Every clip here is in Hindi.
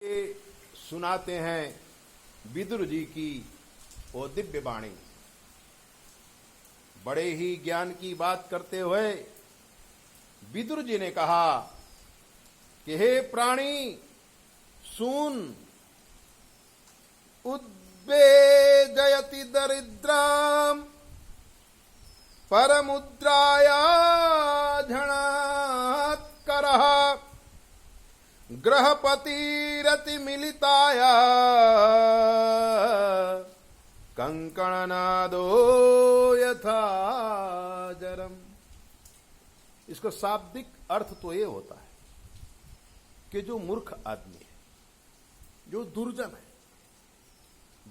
ये सुनाते हैं विदुर जी की वो दिव्य वाणी। बड़े ही ज्ञान की बात करते हुए विदुर जी ने कहा कि हे प्राणी सुन, उद्वेजयति दरिद्राम परमुद्राया झणात्करः ग्रहपतिरति मिलिताया कंकणनादो यथा जरम। इसका शाब्दिक अर्थ तो ये होता है कि जो मूर्ख आदमी है, जो दुर्जन है,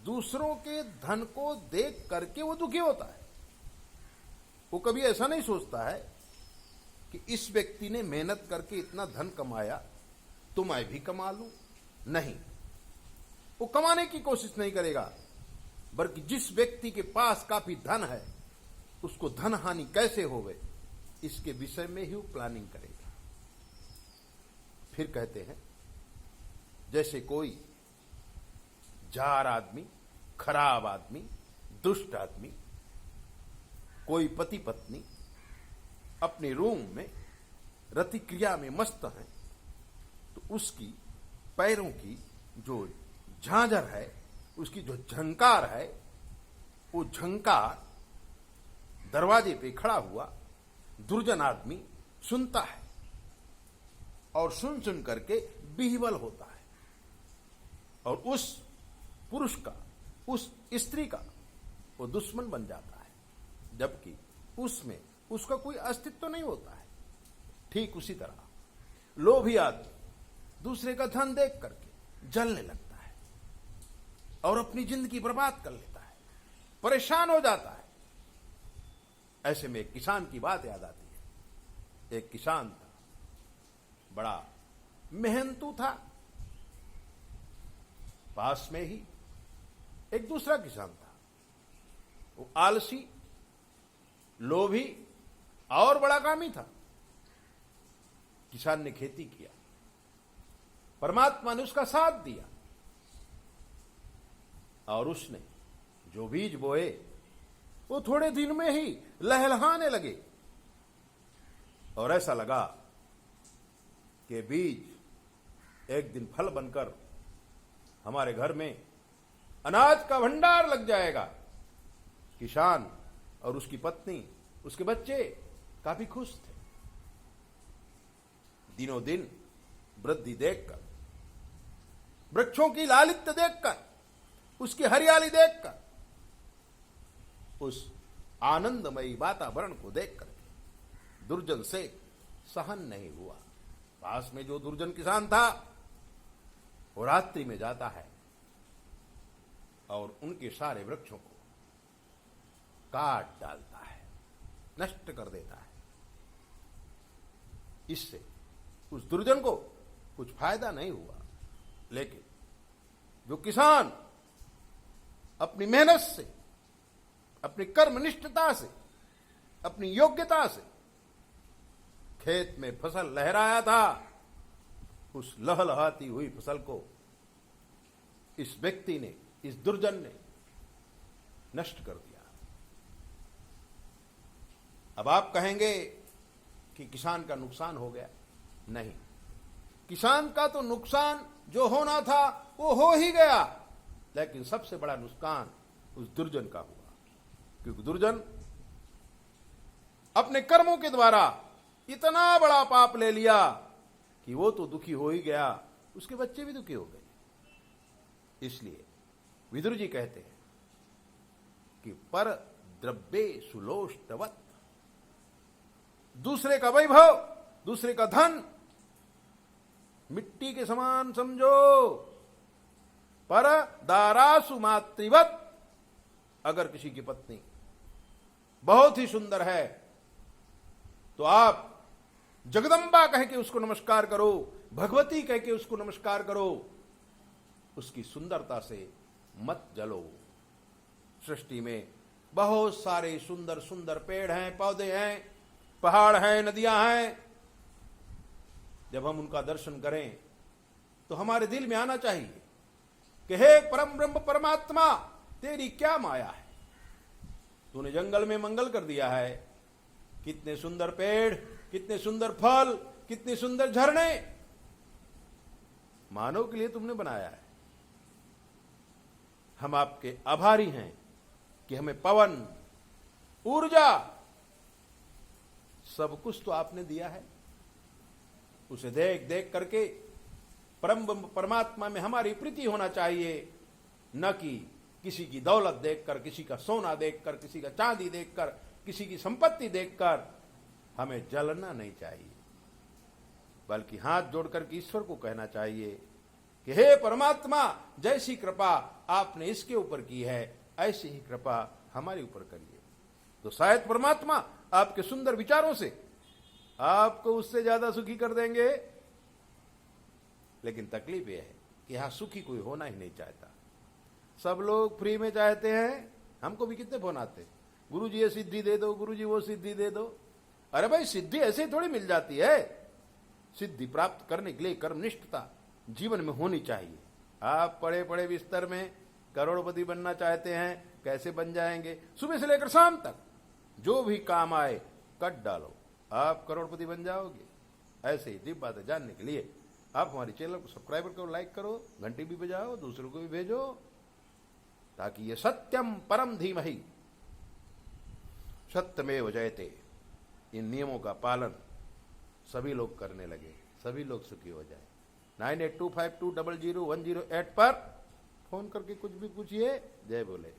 दूसरों के धन को देख करके वो दुखी होता है। वो कभी ऐसा नहीं सोचता है कि इस व्यक्ति ने मेहनत करके इतना धन कमाया तो मैं भी कमा लूं। नहीं, वो कमाने की कोशिश नहीं करेगा, बल्कि जिस व्यक्ति के पास काफी धन है उसको धन हानि कैसे होवे इसके विषय में ही वो प्लानिंग करेगा। फिर कहते हैं जैसे कोई जार आदमी, खराब आदमी, दुष्ट आदमी, कोई पति पत्नी अपने रूम में रति क्रिया में मस्त है तो उसकी पैरों की जो झांझर है, उसकी जो झंकार है, वो झंकार दरवाजे पे खड़ा हुआ दुर्जन आदमी सुनता है और सुन सुन करके विह्वल होता है और उस पुरुष का, उस स्त्री का वो दुश्मन बन जाता है, जबकि उसमें उसका कोई अस्तित्व नहीं होता है। ठीक उसी तरह लोभी आदमी दूसरे का धन देख करके जलने लगता है और अपनी जिंदगी बर्बाद कर लेता है, परेशान हो जाता है। ऐसे में एक किसान की बात याद आती है। एक किसान था, बड़ा मेहनतू था। पास में ही एक दूसरा किसान था, वो आलसी, लोभी और बड़ा कामी था। किसान ने खेती किया, परमात्मा ने उसका साथ दिया और उसने जो बीज बोए वो थोड़े दिन में ही लहलहाने लगे और ऐसा लगा कि बीज एक दिन फल बनकर हमारे घर में अनाज का भंडार लग जाएगा। किसान और उसकी पत्नी, उसके बच्चे काफी खुश थे। दिनों दिन वृद्धि देखकर, वृक्षों की लालित्य देखकर, उसकी हरियाली देखकर, उस आनंदमयी वातावरण को देखकर दुर्जन से सहन नहीं हुआ। पास में जो दुर्जन किसान था वो रात्रि में जाता है और उनके सारे वृक्षों को काट डालता है, नष्ट कर देता है। इससे उस दुर्जन को कुछ फायदा नहीं हुआ, लेकिन जो किसान अपनी मेहनत से, अपनी कर्मनिष्ठता से, अपनी योग्यता से खेत में फसल लहराया था, उस लहलहाती हुई फसल को इस व्यक्ति ने, इस दुर्जन ने नष्ट कर दिया। अब आप कहेंगे कि किसान का नुकसान हो गया। नहीं, किसान का तो नुकसान जो होना था वो हो ही गया, लेकिन सबसे बड़ा नुकसान उस दुर्जन का हुआ, क्योंकि दुर्जन अपने कर्मों के द्वारा इतना बड़ा पाप ले लिया कि वो तो दुखी हो ही गया, उसके बच्चे भी दुखी हो गए। इसलिए विदुर जी कहते हैं कि पर द्रव्ये सुलोष्टवत्, दूसरे का वैभव, दूसरे का धन मिट्टी के समान समझो। पर दारासु मातृवत्, अगर किसी की पत्नी बहुत ही सुंदर है तो आप जगदम्बा कह के उसको नमस्कार करो, भगवती कह के उसको नमस्कार करो, उसकी सुंदरता से मत जलो। सृष्टि में बहुत सारे सुंदर सुंदर पेड़ हैं, पौधे हैं, पहाड़ हैं, नदियां हैं। जब हम उनका दर्शन करें तो हमारे दिल में आना चाहिए कि हे परम ब्रह्म परमात्मा, तेरी क्या माया है। तूने जंगल में मंगल कर दिया है, कितने सुंदर पेड़, कितने सुंदर फल, कितने सुंदर झरने मानव के लिए तुमने बनाया है। हम आपके आभारी हैं कि हमें पवन, ऊर्जा, सब कुछ तो आपने दिया है। उसे देख देख करके परम परमात्मा में हमारी प्रीति होना चाहिए, न कि किसी की दौलत देखकर, किसी का सोना देखकर, किसी का चांदी देखकर, किसी की संपत्ति देखकर हमें जलना नहीं चाहिए, बल्कि हाथ जोड़कर के ईश्वर को कहना चाहिए कि हे परमात्मा, जैसी कृपा आपने इसके ऊपर की है, ऐसी ही कृपा हमारे ऊपर करिए। तो शायद परमात्मा आपके सुंदर विचारों से आपको उससे ज्यादा सुखी कर देंगे। लेकिन तकलीफ यह है कि यहां सुखी कोई होना ही नहीं चाहता। सब लोग फ्री में चाहते हैं। हमको भी कितने फोन आते, गुरुजी ये सिद्धि दे दो, गुरुजी वो सिद्धि दे दो। अरे भाई, सिद्धि ऐसे ही थोड़ी मिल जाती है। सिद्धि प्राप्त करने के लिए कर्मनिष्ठता जीवन में होनी चाहिए। आप पड़े पड़े बिस्तर में करोड़पति बनना चाहते हैं, कैसे बन जाएंगे? सुबह से लेकर शाम तक जो भी काम आए कट डालो, आप करोड़पति बन जाओगे। ऐसे ही दिव्य बातें जानने के लिए आप हमारे चैनल को सब्सक्राइब करो, लाइक करो, घंटी भी बजाओ, दूसरों को भी भेजो, ताकि ये सत्यम परम धीमहि सत्यमेव जयते, इन नियमों का पालन सभी लोग करने लगे, सभी लोग सुखी हो जाए। 9825200108 पर फोन करके कुछ भी पूछिए। जय बोले।